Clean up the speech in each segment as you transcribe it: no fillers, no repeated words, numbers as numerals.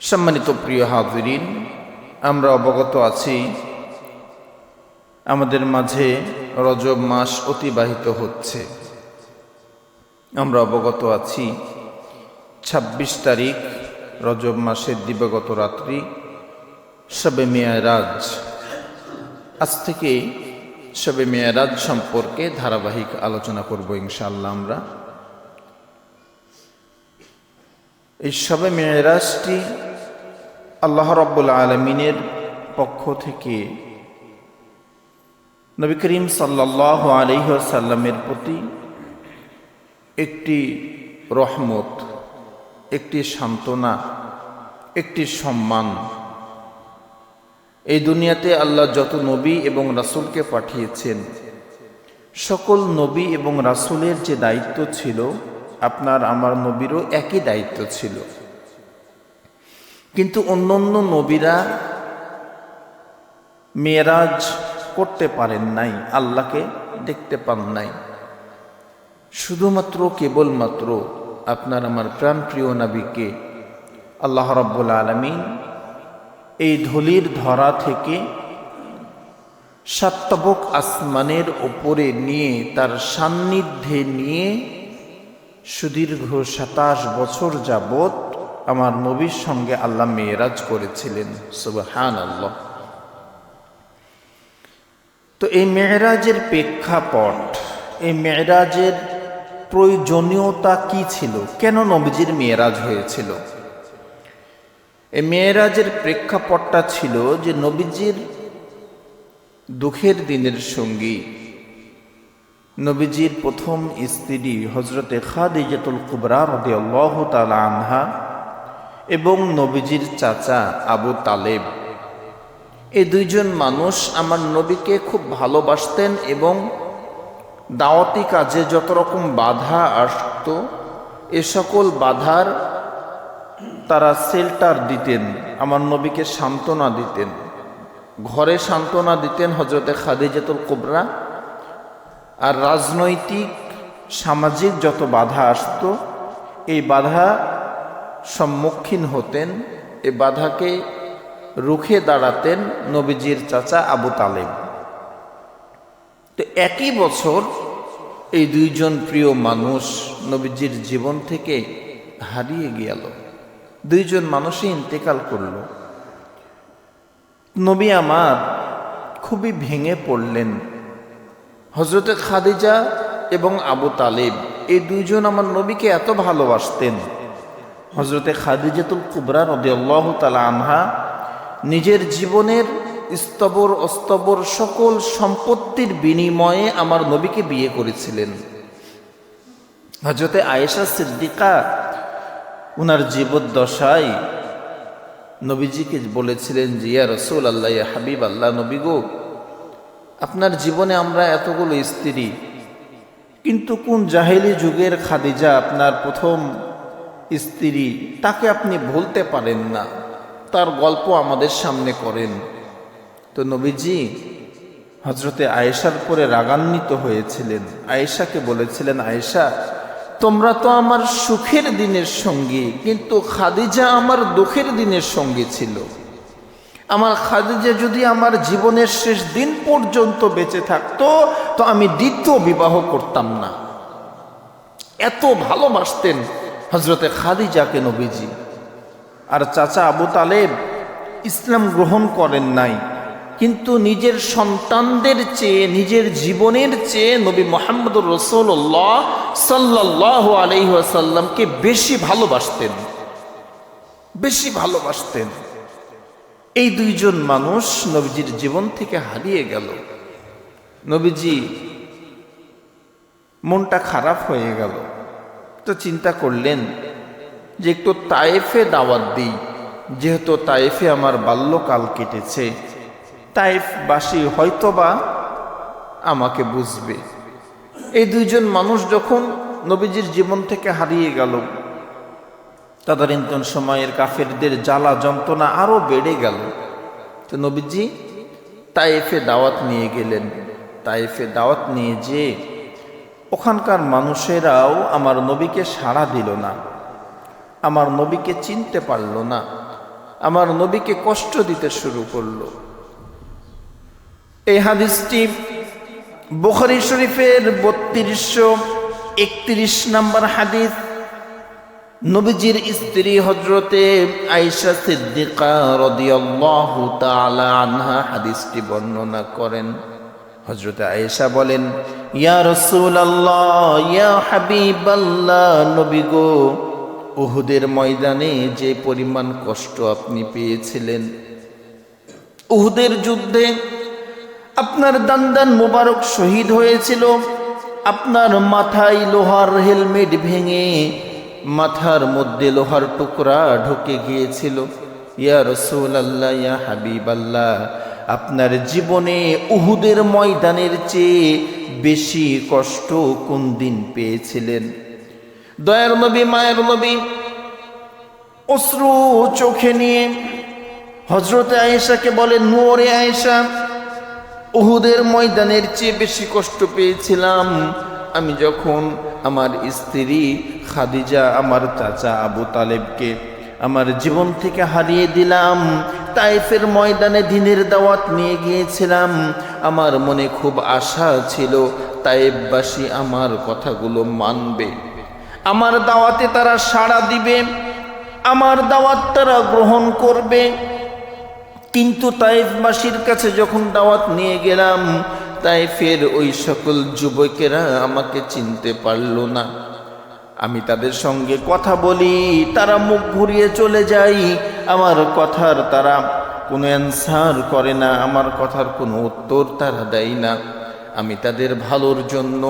সম্মানিত প্রিয় হাজিরিন, আমরা অবগত আছি আমাদের মাঝে রজব মাস অতিবাহিত হচ্ছে। আমরা অবগত আছি ২৬ তারিখ রজব মাসের দিবাগত রাত্রি শবে মেয়ারাজ। আজ থেকে শবে মেয়ারাজ সম্পর্কে ধারাবাহিক আলোচনা করব ইনশাআল্লাহ। আমরা এই শবে মেয়ারাজটি আল্লাহ রাব্বুল আলামিনের পক্ষ থেকে নবী করিম সাল্লাল্লাহু আলাইহি ওয়াসাল্লামের প্রতি একটি রহমত, একটি সান্ত্বনা, একটি সম্মান। এই দুনিয়াতে আল্লাহ যত নবী এবং রাসূলকে পাঠিয়েছেন, সকল নবী এবং রাসূলের যে দায়িত্ব ছিল, আপনার আমার নবীরও একই দায়িত্ব ছিল। কিন্তু অন্যান্য নবীরা মেরাজ করতে পারেন নাই, আল্লাহকে দেখতে পান নাই। শুধুমাত্র কেবলমাত্র আপনার আমার প্রাণপ্রিয় নবীকে আল্লাহ রাব্বুল আলামিন এই ধূলির ধরা থেকে সাতবক আসমানের ওপরে নিয়ে, তার সান্নিধ্যে নিয়ে সুদীর্ঘ ২৭ বছর যাবত আমার নবীর সঙ্গে আল্লাহ মেরাজ করেছিলেন। সুবহানাল্লাহ। তো এই মেরাজের প্রেক্ষাপট, এই মেরাজের প্রয়োজনীয়তা কি ছিল, কেন নবীজির মেরাজ হয়েছিল? এই মেরাজের প্রেক্ষাপটটা ছিল যে নবীজির দুঃখের দিনের সঙ্গী, নবীজির প্রথম স্ত্রী হযরতে খাদিজাতুল কুবরা রাদিয়াল্লাহু তাআলা আনহা এবং নবীজির চাচা আবু তালেব, এই দুইজন মানুষ আমার নবীকে খুব ভালোবাসতেন এবং দাওয়াতি কাজে যত রকম বাধা আসত, এ সকল বাধার তারা শেল্টার দিতেন, আমার নবীকে সান্ত্বনা দিতেন, ঘরে সান্ত্বনা দিতেন হযরতে খাদিজাতুল কুবরা। আর রাজনৈতিক সামাজিক যত বাধা আসত, এই বাধা সম্মুখীন হতেন, এই বাধাকে রুখে দাঁড়াতেন নবীজির চাচা আবু তালেব। তো একই বছর এই দুইজন প্রিয় মানুষ নবীজির জীবন থেকে হারিয়ে গেল, দুইজন মানুষই ইন্তেকাল করল। নবী আমার খুবই ভেঙে পড়লেন। হযরতে খাদিজা এবং আবু তালেব, এই দুইজন আমার নবীকে এত ভালোবাসতেন। হযরতে খাদিজাতুল কুবরা রাদিয়াল্লাহু তাআলা আনহা নিজের জীবনের স্তবর অস্তবর সকল সম্পত্তির বিনিময়ে আমার নবীকে বিয়ে করেছিলেন। হযরতে আয়েশা সিদ্দিকা উনার জীবদ্দশায় নবীজিকে বলেছিলেন যে, ইয়া রাসূলুল্লাহ, ইয়া হাবিব আল্লাহ, নবী গো, আপনার জীবনে আমরা এতগুলো স্ত্রী, কিন্তু কোন জাহেলি যুগের খাদিজা আপনার প্রথম স্ত্রী, তাকে আপনি ভুলতে পারেন না, তার গল্প আমাদের সামনে করেন। তো নবীজি হযরতে আয়েশার পরে রাগান্বিত হয়েছিলেন। আয়েশাকে বলেছিলেন, আয়েশা, তোমরা তো আমার সুখের দিনের সঙ্গী, কিন্তু খাদিজা আমার দুঃখের দিনের সঙ্গী ছিল। আমার খাদিজা যদি আমার জীবনের শেষ দিন পর্যন্ত বেঁচে থাকতো, তো আমি দ্বিতীয় বিবাহ করতাম না। এত ভালোবাসতেন হযরতে খাদিজাকে নবীজি। আর চাচা আবু তালেব ইসলাম গ্রহণ করেন নাই, কিন্তু নিজের সন্তানদের চেয়ে, নিজের জীবনের চেয়ে নবী মুহাম্মদুর রাসূলুল্লাহ সাল্লাল্লাহু আলাইহি ওয়াসাল্লামকে বেশি ভালোবাসতেন, বেশি ভালোবাসতেন। এই দুইজন মানুষ নবীজির জীবন থেকে হারিয়ে গেল। নবীজি মনটা খারাপ হয়ে গেল। তো চিন্তা করলেন যে একটু তায়েফে দাওয়াত দিই, যেহেতু তায়েফে আমার বাল্যকাল কেটেছে, তায়েফবাসী হয়তোবা আমাকে বুঝবে। এই দুইজন মানুষ যখন নবীজির জীবন থেকে হারিয়ে গেল, তদানীন্তন সময়ের কাফেরদের জ্বালা যন্ত্রণা আরো বেড়ে গেল। তো নবীজি তায়েফে দাওয়াত নিয়ে গেলেন। তায়েফে দাওয়াত নিয়ে যেয়ে ওখানকার মানুষেরাও আমার নবীকে সাড়া দিল না, আমার নবীকে চিনতে পারল না। আমার নবীকে কষ্ট দিতে শুরু করলো। এই হাদিসটি বুখারী শরীফের 3231 নম্বর হাদিস। নবীজির স্ত্রী হযরতে আয়েশা সিদ্দিকা রাদিয়াল্লাহু তাআলা আনহা হাদিসটি বর্ণনা করেন। হযরতে আয়েশা বলেন, ইয়া রাসূলুল্লাহ, ইয়া হাবিবাল্লাহ, নবী গো, উহুদের ময়দানে যে পরিমাণ কষ্ট আপনি পেয়েছিলেন, উহুদের যুদ্ধে আপনার দান্দান মুবারক শহীদ হয়েছিল, আপনার মাথায় লোহার হেলমেট ভেঙে মাথার মধ্যে লোহার টুকরা ঢুকে গিয়েছিল। ইয়া রাসূলুল্লাহ, ইয়া হাবিবাল্লাহ, আপনার জীবনে উহুদের ময়দানের চেয়ে বেশি কষ্ট কোন দিন পেয়েছিলেন? দয়ার নবী, মায়ের নবী অশ্রু চোখে নিয়ে হযরতে আয়েশাকে বলেন, নূরে আয়েশা, উহুদের ময়দানের চেয়ে বেশি কষ্ট পেয়েছিলাম আমি যখন আমার স্ত্রী খাদিজা, আমার চাচা আবু তালেবকে আমার জীবন থেকে হারিয়ে দিলাম। তায়েফের ময়দানে দ্বীনের দাওয়াত নিয়ে গিয়েছিলাম। আমার মনে খুব আশা ছিল তায়েফবাসী আমার কথাগুলো মানবে, আমার দাওয়াতে তারা সাড়া দিবে, আমার দাওয়াত তারা গ্রহণ করবে। কিন্তু তায়েফবাসীর কাছে যখন দাওয়াত নিয়ে গেলাম, তায়েফের ওই সকল যুবকেরা আমাকে চিনতে পারল না। আমি তাদের সঙ্গে কথা বলি, তারা মুখ ঘুরিয়ে চলে যায়, আমার কথার তারা কোনো অ্যান্সার করে না, আমার কথার কোনো উত্তর তারা দেয় না। আমি তাদের ভালোর জন্য,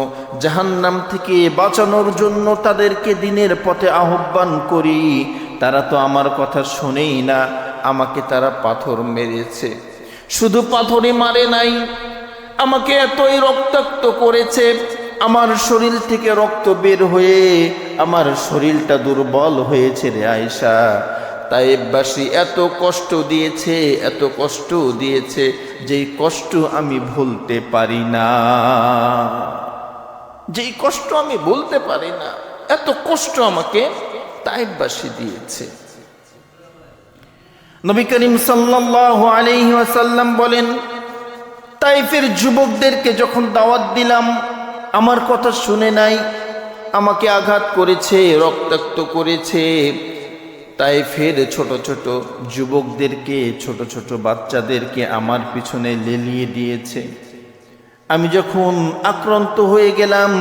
জাহান্নাম থেকে বাঁচানোর জন্য তাদেরকে দ্বীনের পথে আহ্বান করি, তারা তো আমার কথা শোনেই না। আমাকে তারা পাথর মেরেছে, শুধু পাথরই মারে নাই, আমাকে এতই রক্তাক্ত করেছে, আমার শরীর থেকে রক্ত বের হয়ে আমার শরীরটা দুর্বল হয়েছে রে আয়েশা। তায়েফবাসী এত কষ্ট দিয়েছে, এত কষ্ট দিয়েছে, যেই কষ্ট আমি ভুলতে পারি না, যেই কষ্ট আমি ভুলতে পারি না, এত কষ্ট আমাকে তায়েফবাসী দিয়েছে। নবী করিম সাল্লাল্লাহু আলাইহি ওয়াসাল্লাম বলেন, তায়েফের যুবকদেরকে যখন দাওয়াত দিলাম, আমার কথা শুনে নাই, আমাকে আঘাত করেছে, রক্তাক্ত করেছে। তায়েফের ছোট ছোট যুবকদেরকে, ছোট ছোট বাচ্চাদেরকে আমার পিছনে লেলিয়ে দিয়েছে। আমি যখন আক্রান্ত হয়ে গেলাম,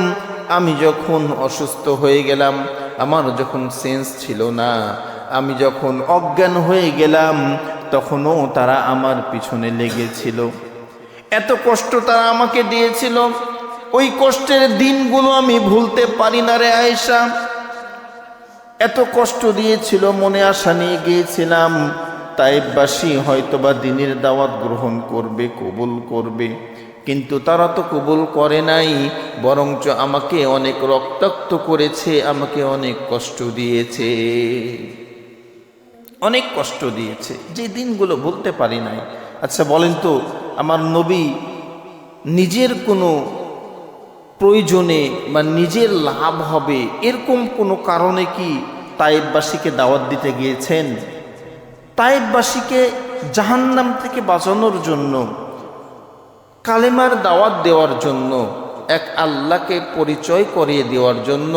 আমি যখন অসুস্থ হয়ে গেলাম, আমার যখন সেন্স ছিল না, আমি যখন অজ্ঞান হয়ে গেলাম, তখনও তারা আমার পিছনে লেগেছিল। এত কষ্ট তারা আমাকে দিয়েছিল, ওই কষ্টের দিনগুলো আমি ভুলতে পারি না রে আয়েশা। এত কষ্ট দিয়েছিল, মনে আশা নিয়ে গিয়েছিলাম তায়েফবাসী হয়তোবা দ্বীনের দাওয়াত গ্রহণ করবে, কবুল করবে, কিন্তু তারা তো কবুল করে নাই, বরঞ্চ আমাকে অনেক রক্তাক্ত করেছে, আমাকে অনেক কষ্ট দিয়েছে, অনেক কষ্ট দিয়েছে, যে দিনগুলো বলতে পারি নাই। আচ্ছা বলেন তো, আমার নবী নিজের কোনো প্রয়োজনে বা নিজের লাভ হবে এরকম কোনো কারণে কি তায়েফবাসীকে দাওয়াত দিতে গিয়েছেন? তায়েফবাসীকে জাহান্নাম থেকে বাঁচানোর জন্য, কালেমার দাওয়াত দেওয়ার জন্য, এক আল্লাহকে পরিচয় করিয়ে দেওয়ার জন্য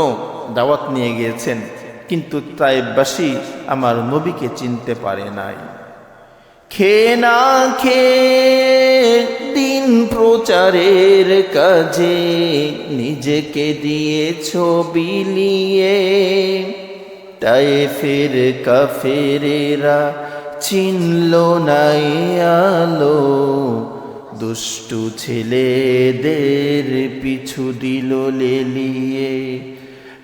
দাওয়াত নিয়ে গিয়েছেন। কিন্তু তায়েফবাসী আমার নবীকে চিনতে পারে নাই। খেয়ে না খেয়ে দিন প্রচারের কাজে নিজেকে দিয়েছ বিলিয়ে, তায়েফের কাফেরেরা চিনল নাই আলো, দুষ্টু ছেলেদের পিছু দিল লেলিয়ে।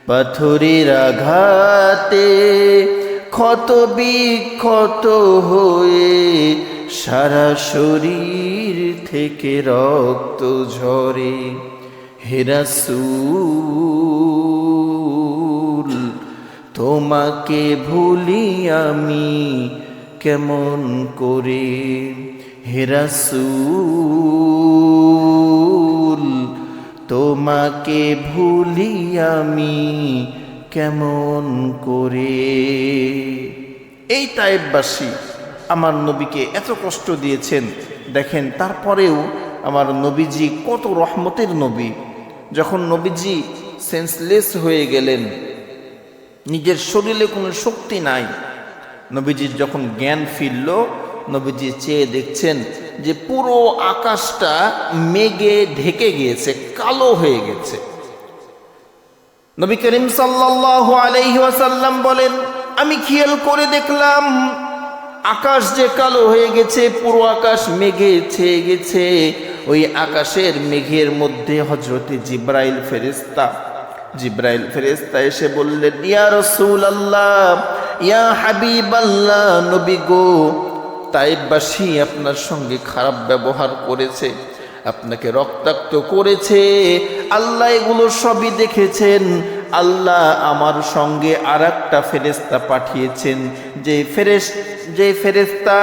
পাথরের আঘাতে ক্ষত বিক্ষত হয়ে সারা শরীর থেকে রক্ত ঝরে। হে রাসূল, তোমাকে ভুলি আমি কেমন করে? হে রাসূল, তোমাকে ভুলি আমি কেমন করে? এই তায়েফবাসী আমার নবীকে এত কষ্ট দিয়েছেন, দেখেন তারপরেও আমার নবীজি কত রহমতের নবী। যখন নবীজি সেন্সলেস হয়ে গেলেন, নিজের শরীরে কোনো শক্তি নাই, নবীজির যখন জ্ঞান ফিরল, নবীজি চেয়ে দেখছেন যে পুরো আকাশটা মেঘে ঢেকে গিয়েছে, কালো হয়ে গেছে। নবী করিম সাল্লাল্লাহু আলাইহি ওয়াসাল্লাম বলেন, আমি খেয়াল করে দেখলাম আকাশ যে কালো হয়ে গেছে, পুরো আকাশ মেঘে ছেয়ে গেছে। ওই আকাশের মেঘের মধ্যে হযরতে জিবরাইল ফেরেশতা এসে বললেন, ইয়া রাসূলুল্লাহ, ইয়া হাবিবাল্লাহ, নবী গো, তায়েববাসী আপনার সঙ্গে খারাপ ব্যবহার করেছে, আপনাকে রক্তাক্ত করেছে, আল্লাহ এগুলো সবই দেখেছেন। আল্লাহ আমার সঙ্গে আরেকটা ফেরেশতা পাঠিয়েছেন, যে ফেরেশতা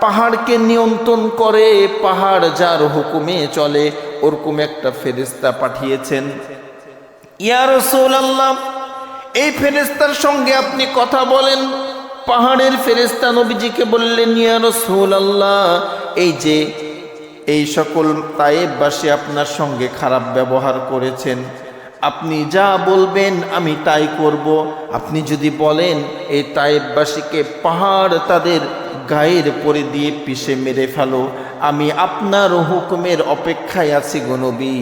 পাহাড়কে নিয়ন্ত্রণ করে, পাহাড় যার হুকুমে চলে, ওরকম একটা ফেরেশতা পাঠিয়েছেন। ইয়া রাসূলুল্লাহ, এই ফেরেশতার সঙ্গে আপনি কথা বলেন। পাহাড়ের ফেরেশতা নবীজিকে বললেন, ইয়া রাসূলুল্লাহ, এই সকল তায়েববাসী আপনার সঙ্গে খারাপ ব্যবহার করেছেন, আপনি যা বলবেন আমি তাই করব। আপনি যদি বলেন এই তায়েববাসীকে পাহাড় তাদের গায়ের পরে দিয়ে পিষে মেরে ফেলো, আমি আপনার হুকুমের অপেক্ষায় আছি গো নবী।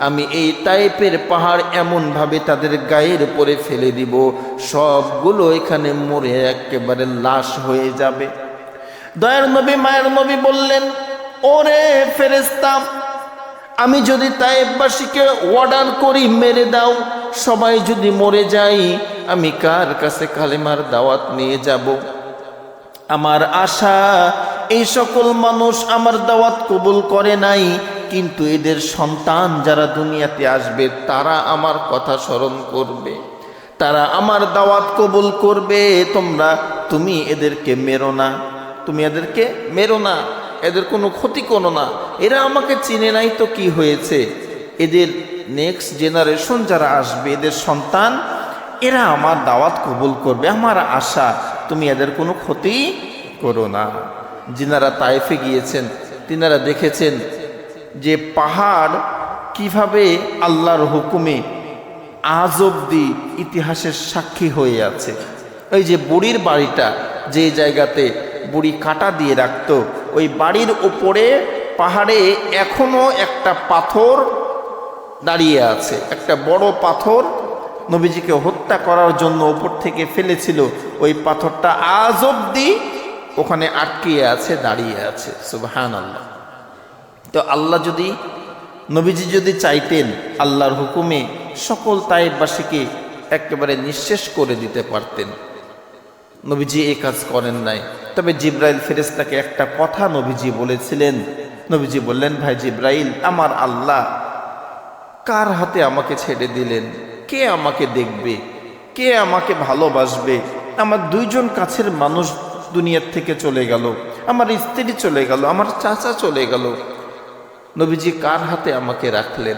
আমি এই তায়েফের পাহাড় এমনভাবে তাদের গায়ের পরে ফেলে দিব, সবগুলো এখানে মরে একেবারে লাশ হয়ে যাবে। দয়ার নবী, মায়ের নবী বললেন, ওরে ফেরেশতা, আমি যদি তায়েফবাসীকে অর্ডার করি মেরে দাও, সবাই যদি মরে যাই, আমি কার কাছে কালেমার দাওয়াত নিয়ে যাব? আমার আশা এই সকল মানুষ আমার দাওয়াত কবুল করে নাই, কিন্তু এদের সন্তান যারা দুনিয়াতে আসবে তারা আমার কথা স্মরণ করবে, তারা আমার দাওয়াত কবুল করবে। তুমি এদেরকে মেরো না, এদের কোনো ক্ষতি করো না। এরা আমাকে চিনে নাই তো কি হয়েছে, এদের নেক্সট জেনারেশন যারা আসবে, এদের সন্তান, এরা আমার দাওয়াত কবুল করবে, আমার আশা, তুমি এদের কোনো ক্ষতি করো না। যিনারা তায়েফে গিয়েছেন তিনারা দেখেছেন যে পাহাড় কিভাবে আল্লাহর হুকুমে আজ অবধি ইতিহাসের সাক্ষী হয়ে আছে। ওই যে বুড়ির বাড়িটা, যে জায়গাতে বুড়ি কাটা দিয়ে রাখতো, ওই বাড়ির উপরে পাহাড়ে এখনো একটা পাথর দাঁড়িয়ে আছে, একটা বড় পাথর নবীজিকে হত্যা করার জন্য উপর থেকে ফেলেছিল। ওই পাথরটা আজ অবধি ওখানে আটকিয়ে আছে, দাঁড়িয়ে আছে। সুবহানাল্লাহ। তো নবীজি যদি চাইতেন, আল্লাহর হুকুমে সকল তায়েফবাসীকে একেবারে নিঃশেষ করে দিতে পারতেন। নবীজি এই কাজ করেন নাই। তবে জিবরাইল ফেরেশতাকে একটা কথা নবীজি বলেছিলেন। নবীজি বললেন, ভাই জিবরাইল, আমার আল্লাহ কার হাতে আমাকে ছেড়ে দিলেন? কে আমাকে দেখবে? কে আমাকে ভালোবাসবে? আমার দুইজন কাছের মানুষ দুনিয়ার থেকে চলে গেল, আমার স্ত্রী চলে গেল, আমার চাচা চলে গেল, নবীজি কার হাতে আমাকে রাখলেন?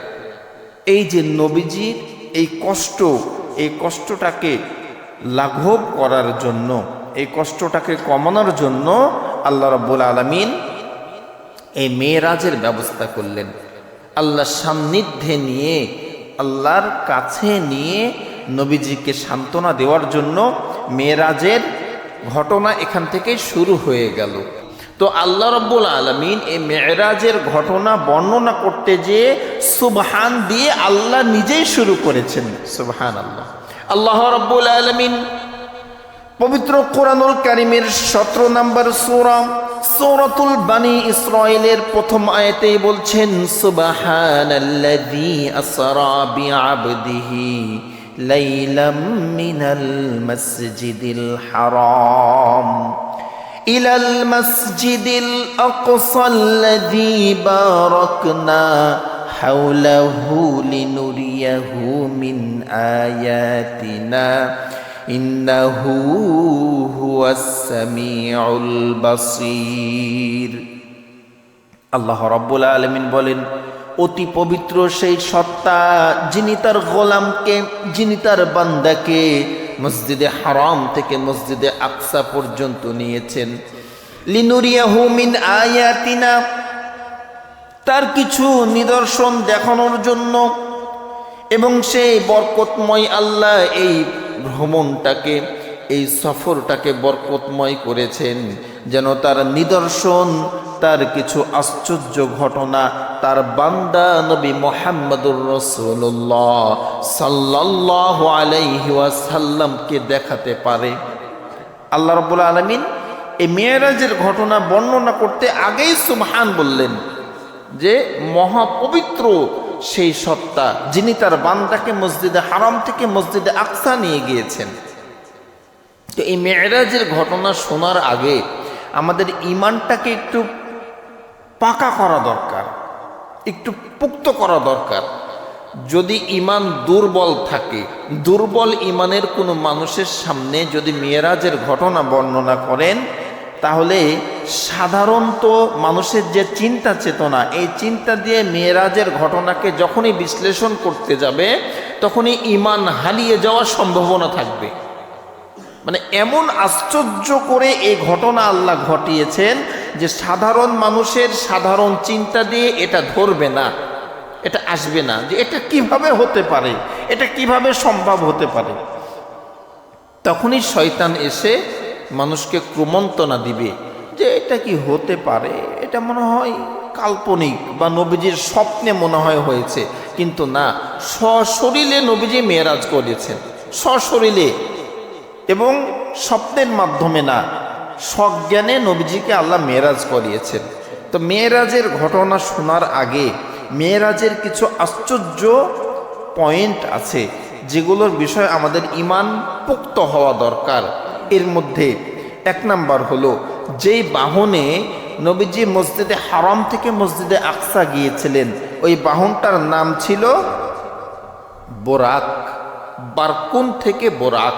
এই যে নবীজির এই কষ্টটাকে লাঘব করার জন্য, এই কষ্টটাকে কমানোর জন্য আল্লাহ রাব্বুল আলামিন এই মেরাজের ব্যবস্থা করলেন। আল্লাহর সান্নিধ্যে নিয়ে, আল্লাহর কাছে নিয়ে নবীজিকে সান্ত্বনা দেওয়ার জন্য মেরাজের ঘটনা এখান থেকে শুরু হয়ে গেল। তো আল্লাহ রাব্বুল আলামিন এই মেরাজের ঘটনা বর্ণনা করতে যেয়ে সুবহান দিয়ে আল্লাহ নিজেই শুরু করেছেন। সুবহানাল্লাহ। আল্লাহ রাব্বুল আলামিন পবিত্র কোরআনুল কারীমের 17 নম্বর সূরাতুল বানি ইসরাঈলের প্রথম আয়াতেই বলছেন, সুবহানাল্লাযী আসরা বিআবদিহি লাইলাম মিনাল মাসজিদিল হারাম ইলাল মাসজিদিল আকসাল্লাযী বারাকনা হাওলাহু লিনুরিয়াহু মিন আয়াতিনা ইন্নাহু হুয়াস সামিউল বাসীর। আল্লাহ রাব্বুল আলামিন বলেন, অতি পবিত্র সেই সত্তা যিনি তার গোলামকে, যিনি তার বান্দাকে মসজিদে হারাম থেকে মসজিদে আকসা পর্যন্ত নিয়েছেন। লিনুরিয়াহু মিন আয়াতিনা, তার কিছু নিদর্শন দেখানোর জন্য। এবং সেই বরকতময় আল্লাহ এই ভ্রমণটাকে, এই সফরটাকে বরকতময় করেছেন যেন তার নিদর্শন, তার কিছু আশ্চর্য ঘটনা তার বান্দা নবী মুহাম্মদুর রাসূলুল্লাহ সাল্লাল্লাহু আলাইহি ওয়াসাল্লামকে দেখাতে পারে। আল্লাহ রাব্বুল আলামিন এই মেরাজের ঘটনা বর্ণনা করতে আগেই সুবহান বললেন যে মহাপবিত্র সেই সত্তা যিনি তার বান্দাকে মসজিদে হারাম থেকে মসজিদে আকসা নিয়ে গিয়েছেন। তো এই মেরাজের ঘটনা শোনার আগে আমাদের ঈমানটাকে একটু পাকা করা দরকার, একটু পুক্ত করা দরকার। যদি ঈমান দুর্বল থাকে, দুর্বল ঈমানের কোনো মানুষের সামনে যদি মেরাজের ঘটনা বর্ণনা করেন, তাহলে সাধারণত মানুষের যে চিন্তা চেতনা, এই চিন্তা দিয়ে মেরাজের ঘটনাকে যখনই বিশ্লেষণ করতে যাবে তখনই ঈমান হারিয়ে যাওয়ার সম্ভাবনা থাকবে। মানে এমন আশ্চর্য করে এই ঘটনা আল্লাহ ঘটিয়েছেন যে সাধারণ মানুষের সাধারণ চিন্তা দিয়ে এটা ধরবে না, এটা আসবে না যে এটা কিভাবে হতে পারে, এটা কিভাবে সম্ভব হতে পারে। তখনই শয়তান এসে মানুষকে ক্রমন্তনা দিবে যে এটা কি হতে পারে, এটা মনে হয় কাল্পনিক বা নবীজির স্বপ্নে মনে হয় হয়েছে। কিন্তু না, সশরীরে নবীজি মেরাজ করেছেন, সশরীরে, এবং স্বপ্নের মাধ্যমে না, সজ্ঞানে নবীজিকে আল্লাহ মেরাজ করিয়েছেন। তো মেরাজের ঘটনা শোনার আগে মেরাজের কিছু আশ্চর্য পয়েন্ট আছে যেগুলোর বিষয়ে আমাদের ঈমান পুক্ত হওয়া দরকার। এর মধ্যে এক নাম্বার হলো, যেই বাহনে নবীজি মসজিদে হারাম থেকে মসজিদে আকসা গিয়েছিলেন ওই বাহনটার নাম ছিল বোরাক। বারকুন থেকে বোরাক।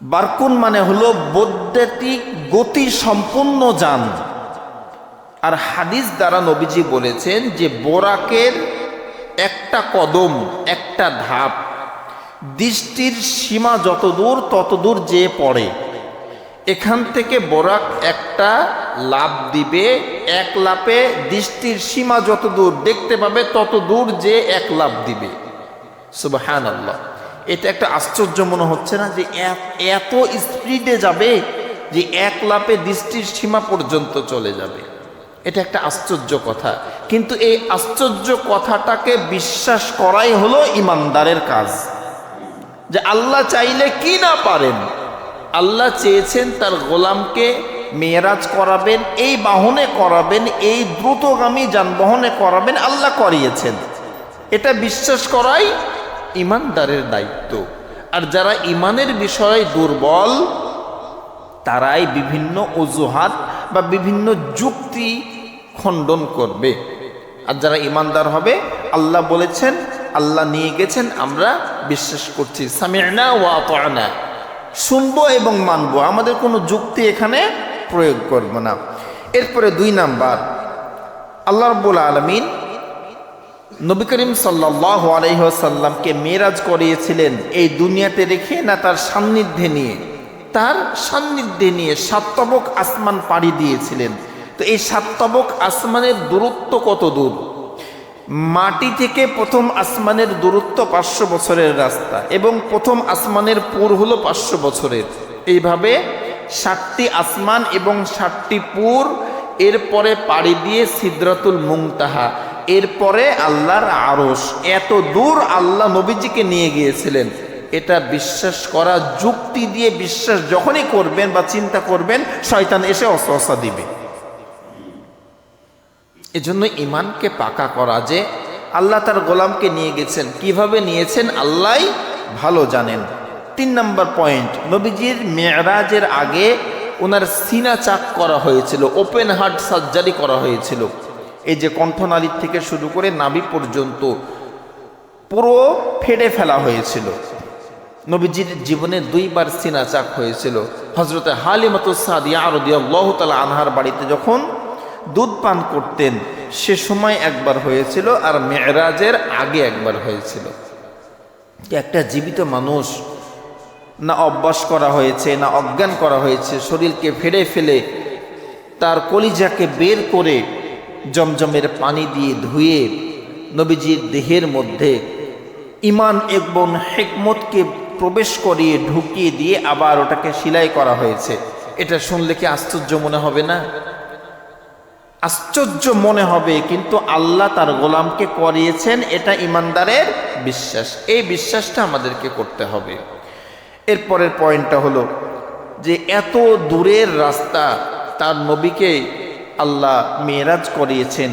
বারকুন মানে হলো বৈদ্যুতিক গতি সম্পূর্ণ যান। আর হাদিস দ্বারা নবীজি বলেছেন যে বোরাকের একটা কদম, একটা ধাপ দৃষ্টির সীমা যত দূর তত দূর যে পড়ে। এখান থেকে বোরাক একটা লাফ দিবে, এক লাফে দৃষ্টির সীমা যত দূর দেখতে পাবে তত দূর যে এক লাফ দিবে। সুবহানাল্লাহ। এটা একটা আশ্চর্য মনে হচ্ছে না যে এত স্পিডে যাবে যে এক লাফে দৃষ্টির সীমা পর্যন্ত চলে যাবে। এটা একটা আশ্চর্য কথা, কিন্তু এই আশ্চর্য কথাটাকে বিশ্বাস করাই হলো ইমানদারের কাজ। যে আল্লাহ চাইলে কি না পারেন, আল্লাহ চেয়েছেন তার গোলামকে মেরাজ করাবেন, এই বাহনে করাবেন, এই দ্রুতগামী যানবাহনে করাবেন, আল্লাহ করিয়েছেন। এটা বিশ্বাস করাই ইমানদারের দায়িত্ব। আর যারা ইমানের বিষয়ে দুর্বল তারাই বিভিন্ন অজুহাত বা বিভিন্ন যুক্তি খণ্ডন করবে। আর যারা ইমানদার হবে, আল্লাহ বলেছেন, আল্লাহ নিয়ে গেছেন, আমরা বিশ্বাস করছি, সামি'না ওয়া আতা'না, শুনবো এবং মানবো, আমাদের কোনো যুক্তি এখানে প্রয়োগ করব না। এরপরে 2 নাম্বার, আল্লাহ রাব্বুল আলামিন নবী করিম সাল্লাল্লাহু আলাইহি ওয়াসাল্লামকে মেরাজ করিয়েছিলেন এই দুনিয়াতে রেখে না তার সান্নিধ্যে নিয়ে। তার সান্নিধ্যে নিয়ে 7 তবক আসমান পাড়ি দিয়েছিলেন। তো এই 7 তবক আসমানের দূরত্ব কত দূর? মাটি থেকে প্রথম আসমানের দূরত্ব 500 বছরের রাস্তা, এবং প্রথম আসমানের পুর হলো 500 বছরের। এইভাবে 7টি আসমান এবং 7টি পুর, এরপরে পাড়ি দিয়ে সিদরাতুল মুনতাহা, এরপরে আল্লাহর আরশ। এত দূর আল্লাহ নবীজিকে নিয়ে গিয়েছিলেন। এটা বিশ্বাস করা, যুক্তি দিয়ে বিশ্বাস যখনই করবেন বা চিন্তা করবেন, শয়তান এসে ওয়াসওয়াসা দিবে। এজন্য ঈমানকে পাকা করা, যে আল্লাহ তার গোলামকে নিয়ে গেছেন, কিভাবে নিয়েছেন আল্লাহই ভালো জানেন। 3 নম্বর পয়েন্ট, নবীজির মেরাজের আগে ওনার সিনা চাক করা হয়েছিল, ওপেন হার্ট সার্জারি করা হয়েছিল। এই যে কণ্ঠনালীর থেকে শুরু করে নাভি পর্যন্ত পুরো ফেড়ে ফেলা হয়েছিল। নবীজির জীবনে 2 বার সিনা চাক হয়েছিল। হযরতে হালিমাতুস সাদিয়া রাদিয়াল্লাহু তাআলা আনহার বাড়িতে যখন দুধ পান করতেন সে সময় একবার হয়েছিল, আর মেরাজের আগে একবার হয়েছিল। একটা জীবিত মানুষ না অভ্যাস করা হয়েছে, না অজ্ঞান করা হয়েছে, শরীরকে ফেড়ে ফেলে তার কলিজাকে বের করে জমজমের পানি দিয়ে ধুয়ে নবীজির দেহের মধ্যে ইমান এবং হিকমতকে প্রবেশ করিয়ে ঢুকিয়ে দিয়ে আবার ওটাকে সেলাই করা হয়েছে। এটা শুনলে কি আশ্চর্য মনে হবে না? আশ্চর্য মনে হবে, কিন্তু আল্লাহ তার গোলামকে করিয়েছেন, এটা ইমানদারের বিশ্বাস। এই বিশ্বাসটা আমাদেরকে করতে হবে। এরপরের পয়েন্টটা হলো যে এত দূরের রাস্তা তার নবীকে আল্লাহ মেরাজ করিয়েছেন,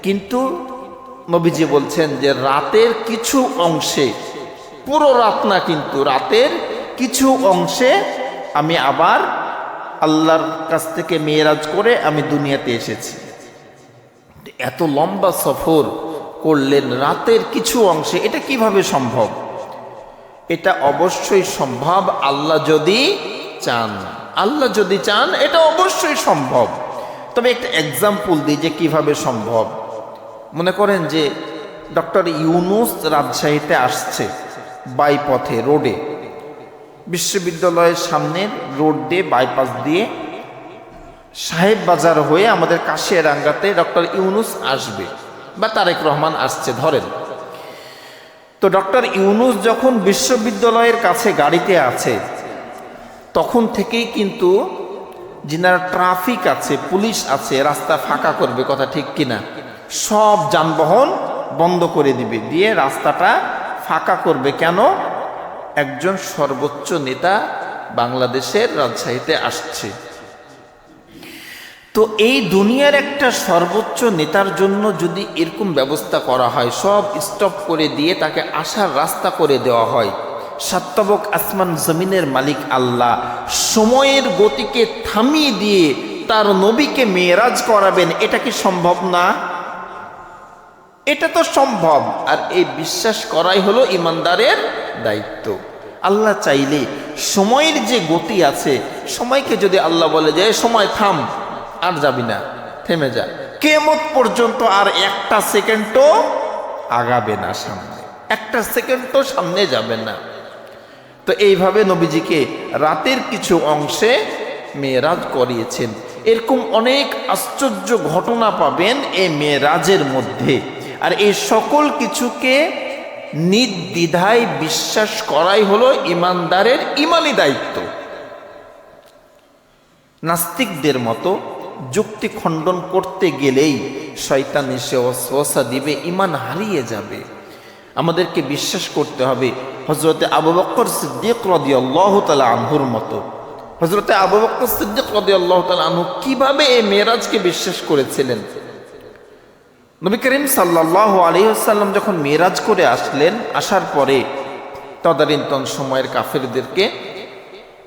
কিন্তু নবীজি বলছেন যে রাতের কিছু অংশে, পুরো রাত না কিন্তু রাতের কিছু অংশে আমি আবার আল্লাহর কাছ থেকে মেরাজ করে আমি দুনিয়াতে এসেছি। এত লম্বা সফর করলেন রাতের কিছু অংশে, এটা কিভাবে সম্ভব? এটা অবশ্যই সম্ভব আল্লাহ যদি চান। আল্লাহ যদি চান এটা অবশ্যই সম্ভব। তবে একটা এক্সাম্পল দিই যে কিভাবে সম্ভব। মনে করেন যে ডক্টর ইউনুস রাজশাহীতে আসছে বাইপথে, রোডে, বিশ্ববিদ্যালয়ের সামনের রোড দিয়ে বাইপাস দিয়ে সাহেব বাজার হয়ে আমাদের কাশিয়ারাঙ্গাতে ডক্টর ইউনুস আসবে, বা তারেক রহমান আসছে ধরেন। তো ডক্টর ইউনুস যখন বিশ্ববিদ্যালয়ের কাছে গাড়িতে আছে, তখন থেকেই কিন্তু যিনারা ট্রাফিক আছে, পুলিশ আছে, রাস্তা ফাঁকা করবে, কথা ঠিক কিনা? সব যানবাহন বন্ধ করে দিবে, দিয়ে রাস্তাটা ফাঁকা করবে। কেন? একজন সর্বোচ্চ নেতা বাংলাদেশের রাজশাহীতে আসছে। তো এই দুনিয়ার একটা সর্বোচ্চ নেতার জন্য যদি এরকম ব্যবস্থা করা হয়, সব স্টপ করে দিয়ে তাকে আসার রাস্তা করে দেওয়া হয়, সাতবক আসমান জমিনের মালিক আল্লাহ সময়ের গতিকে থামিয়ে দিয়ে তার নবীকে মেরাজ করাবেন, এটা কি সম্ভব না? এটা তো সম্ভব। আর এই বিশ্বাস করাই হলো ইমানদারের দায়িত্ব। আল্লাহ চাইলে সময়ের যে গতি আছে, সময়কে যদি আল্লাহ বলে যে সময় থাম, আর যাবি না, থেমে যা, কিয়ামত পর্যন্ত আর একটা সেকেন্ডও আগাবে না সামনে, একটা সেকেন্ডও সামনে যাবে না। তো এইভাবে নবীজিকে রাতের কিছু অংশে মেরাজ করিয়েছেন। এরকম অনেক আশ্চর্য ঘটনা পাবেন এই মেরাজের মধ্যে। আর এই সকল কিছুকে নির্দ্বিধায় বিশ্বাস করাই হলো ইমানদারের ইমানি দায়িত্ব। নাস্তিকদের মতো যুক্তি খণ্ডন করতে গেলেই শয়তান এসে ওয়াসওয়াসা দিবে, ঈমান হারিয়ে যাবে। আমাদেরকে বিশ্বাস করতে হবে হযরতে আবু বকর সিদ্দিক রাদিয়াল্লাহু তাআলা আনহুর মতো। হযরতে আবু বকর সিদ্দিক রাদিয়াল্লাহু তাআলা আনহু কিভাবে এই মেরাজকে বিশ্বাস করেছিলেন? নবী করিম সাল্লাল্লাহু আলাইহি ওয়াসাল্লাম যখন মেরাজ করে আসলেন, আসার পরে তদানীন্তন সময়ের কাফেরদেরকে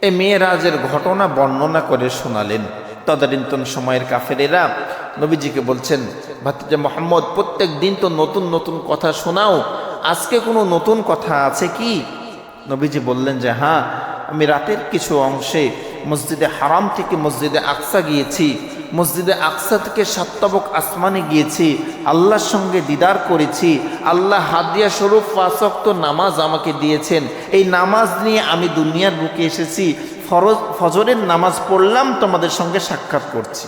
এই মেরাজের ঘটনা বর্ণনা করে শোনালেন। তদানীন্তন সময়ের কাফেরেরা নবীজিকে বলছেন, ভাতিজা মুহাম্মদ, প্রত্যেক দিন তো নতুন নতুন কথা শোনাও, আজকে কোনো নতুন কথা আছে কি? নবীজি বললেন যে হ্যাঁ, আমি রাতের কিছু অংশে মসজিদে হারাম থেকে মসজিদে আকসা গিয়েছি, মসজিদে আকসা থেকে সাতবক আসমানে গিয়েছি, আল্লাহর সঙ্গে দিদার করেছি, আল্লাহ হাদিয়া স্বরূপ ৫ ওয়াক্ত নামাজ আমাকে দিয়েছেন, এই নামাজ নিয়ে আমি দুনিয়ার বুকে এসেছি, ফজরের নামাজ পড়লাম, তোমাদের সঙ্গে সাক্ষাৎ করছি।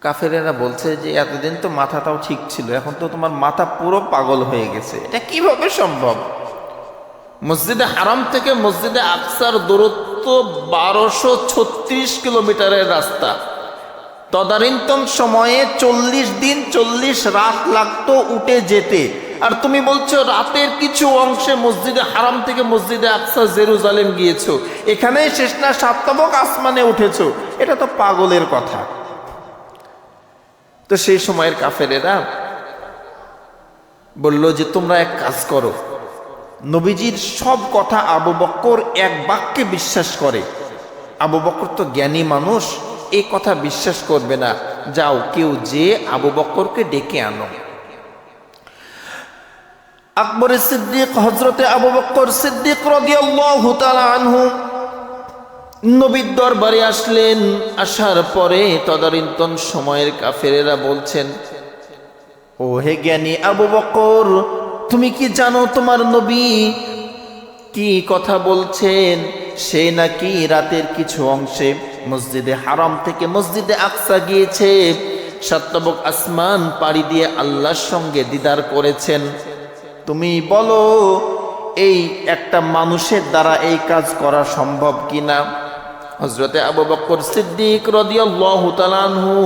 কাফেরেরা বলছে যে এতদিন তো মাথাটাও ঠিক ছিল, এখন তো তোমার মাথা পুরো পাগল হয়ে গেছে, এটা কিভাবে সম্ভব? মসজিদে হারাম থেকে মসজিদে আকসার দূরত্ব ১২৩৬ কিলোমিটারের রাস্তা। তদানীন্তন সময়ে ৪০ দিন ৪০ রাত লাগতো উঠে যেতে, আর তুমি বলছো রাতের কিছু অংশে মসজিদে হারাম থেকে মসজিদে আকসা জেরুজালেম গিয়েছো, এখানেই শেষ না, সাতবক আসমানে উঠেছো, এটা তো পাগলের কথা। তো সেই সময়ের কাফেরেরা বলল যে তোমরা এক কাজ করো, নবীজির সব কথা আবু বকর এক বাক্যে বিশ্বাস করে, আবু বকর তো জ্ঞানী মানুষ, এই কথা বিশ্বাস করবে না, যাও কেউ যে আবু বকরকে ডেকে আনো। আকবর সিদ্দিক হযরতে আবু বকর সিদ্দিক রাদিয়াল্লাহু তাআলা আনহু নবীর দরবারে আসলেন। আসার পরে তদানীন্তন সময়ের কাফেরেরা বলছেন, ও হে জ্ঞানী আবু বকর, তুমি কি জানো তোমার নবী কি কথা বলছেন? সে নাকি রাতের কিছু অংশে মসজিদে হারাম থেকে মসজিদে আকসা গিয়েছে, সাতবক আসমান পাড়ি দিয়ে আল্লাহর সঙ্গে দিদার করেছেন। তুমি বলো এই একটা মানুষের দ্বারা এই কাজ করা সম্ভব কিনা? হযরতে আবু বকর সিদ্দিক রাদিয়াল্লাহু তাআলা আনহু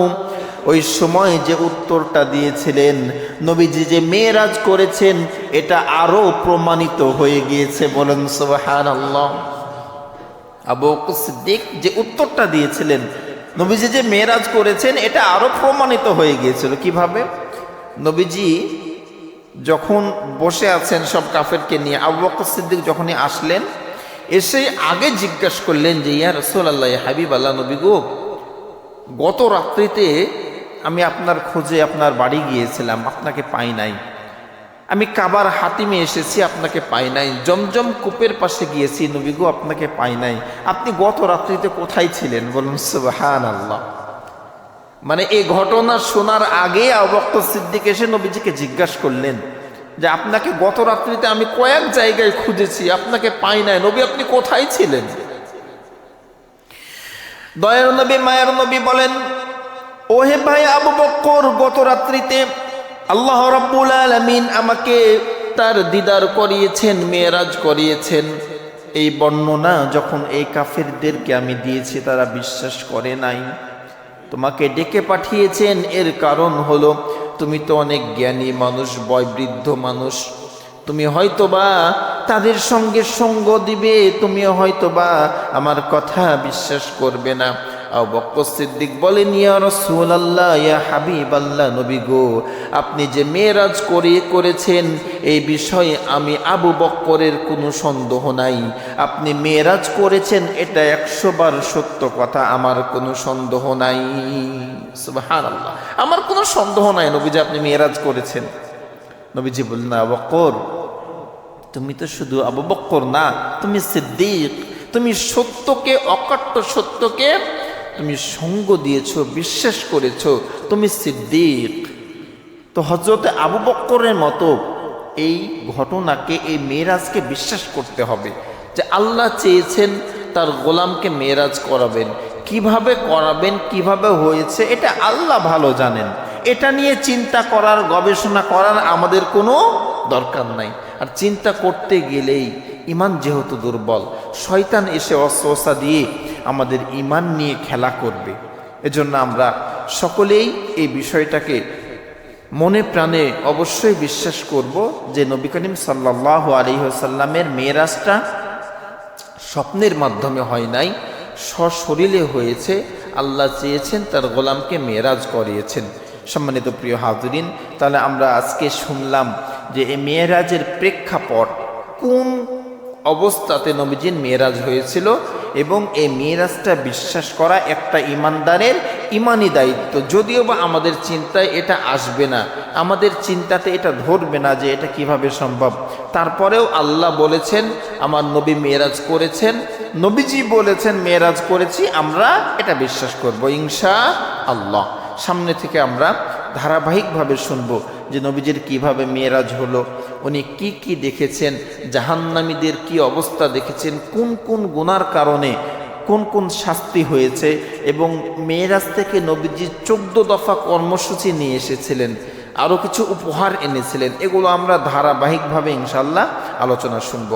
ওই সময় যে উত্তরটা দিয়েছিলেন, নবীজি যে মেরাজ করেছেন, এটা আরো প্রমাণিত হয়ে গিয়েছে। বলেন সুবহানাল্লাহ। আবু বকর সিদ্দিক যে উত্তরটা দিয়েছিলেন, নবীজি যে মেরাজ করেছেন, এটা আরো প্রমাণিত হয়ে গিয়েছিল। কিভাবে? নবীজি যখন বসে আছেন সব কাফেরকে নিয়ে, আবু বকর সিদ্দিক যখনই আসলেন, এসে আগে জিজ্ঞাসা করলেন যে ইয়া রাসূলুল্লাহ, ইয়া হাবিবাল্লাহ, নবী গো, গত রাত্রিতে আমি আপনার খোঁজে আপনার বাড়ি গিয়েছিলাম, আপনাকে পাই নাই। আমি কাবার হাতিমে এসেছি, আপনাকে পাই নাই। জমজম কূপের পাশে গিয়েছি, নবী গো, আপনাকে পাই নাই। আপনি গত রাত্রিতে কোথায় ছিলেন? বলুন সুবহানাল্লাহ। মানে এই ঘটনা শোনার আগে আবু বকর সিদ্দিক এসে নবীজিকে জিজ্ঞাসা করলেন যে আপনাকে গত রাত্রিতে আমি কয়েক জায়গায় খুঁজেছি, আপনাকে পাই নাই, নবী আপনি কোথায় ছিলেন? দয়ার নবী, মায়ের নবী বলেন, ওহে ভাই আবু বকর, গত রাত্রিতে আল্লাহ রাব্বুল আলামিন আমাকে তার দিদার করিয়েছেন, মেরাজ করিয়েছেন। এই বর্ণনা যখন এই কাফেরদেরকে আমি দিয়েছি, তারা বিশ্বাস করে নাই। তোমাকে ডেকে পাঠিয়েছেন, এর কারণ হলো তুমি তো অনেক জ্ঞানী মানুষ, বয়োবৃদ্ধ মানুষ, তুমি হয়তোবা তাদের সঙ্গে সঙ্গ দিবে, তুমি হয়তোবা আমার কথা বিশ্বাস করবে না। আবু বকর সিদ্দিক বলেন, ইয়া রাসূলুল্লাহ, ইয়া হাবিবাল্লাহ, নবী গো, আপনি যে মেরাজ করেছেন এই বিষয়ে আমি আবু বকরের কোনো সন্দেহ নাই। আপনি মেরাজ করেছেন, এটা 100 বার সত্য কথা, আমার কোনো সন্দেহ নাই। সুবহানাল্লাহ, আমার কোনো সন্দেহ নাই নবীজি আপনি মেরাজ করেছেন। নবীজি বললেন, আবু বকর, তুমি তো শুধু আবু বকর না, তুমি সিদ্দিক, তুমি সত্যকে, অকাট্য সত্যকে তুমি সঙ্গ দিয়েছো, বিশ্বাস করেছো, তুমি সিদ্দিক। তো হযরতে আবু বকরের মতো এই ঘটনাকে, এই মেরাজকে বিশ্বাস করতে হবে যে আল্লাহ চেয়েছেন তার গোলামকে মেরাজ করাবেন। কিভাবে করাবেন, কিভাবে হয়েছে, এটা আল্লাহ ভালো জানেন। এটা নিয়ে চিন্তা করার, গবেষণা করার আমাদের কোনো দরকার নাই। আর চিন্তা করতে গেলেই ইমান যেহেতু দুর্বল, শয়তান এসে অস্ত্রসা দিয়ে আমাদের ইমান নিয়ে খেলা করবে। এজন্য আমরা সকলেই এই বিষয়টাকে মনে প্রাণে অবশ্যই বিশ্বাস করব যে নবী করিম সাল্লাল্লাহু আলাইহি ওয়াসাল্লামের মেরাজটা স্বপ্নের মাধ্যমে হয় নাই, সশরীরে হয়েছে। আল্লাহ চেয়েছেন তার গোলামকে মেরাজ করিয়েছেন। সম্মানিত প্রিয় হাজরিন, তাহলে আমরা আজকে শুনলাম যে এই মেরাজের প্রেক্ষাপট, কোন অবস্থাতে নবীজির মেরাজ হয়েছিল, এবং এই মেরাজটা বিশ্বাস করা একটা ইমানদারের ইমানি দায়িত্ব। যদিও বা আমাদের চিন্তায় এটা আসবে না, আমাদের চিন্তাতে এটা ধরবে না যে এটা কিভাবে সম্ভব, তারপরেও আল্লাহ বলেছেন আমার নবী মেরাজ করেছেন, নবীজি বলেছেন মেরাজ করেছি, আমরা এটা বিশ্বাস করব ইনশাআল্লাহ। সামনে থেকে আমরা ধারাবাহিকভাবে শুনব যে নবীজির কিভাবে মেরাজ হলো, উনি কি কি দেখেছেন, জাহান্নামীদের কি অবস্থা দেখেছেন, কোন কোন গুনার কারণে কোন কোন শাস্তি হয়েছে, এবং মেরাজ থেকে নবীজি 14 দফা কর্মসূচি নিয়ে এসেছিলেন, আরও কিছু উপহার এনেছিলেন। এগুলো আমরা ধারাবাহিকভাবে ইনশাআল্লাহ আলোচনা শুনব।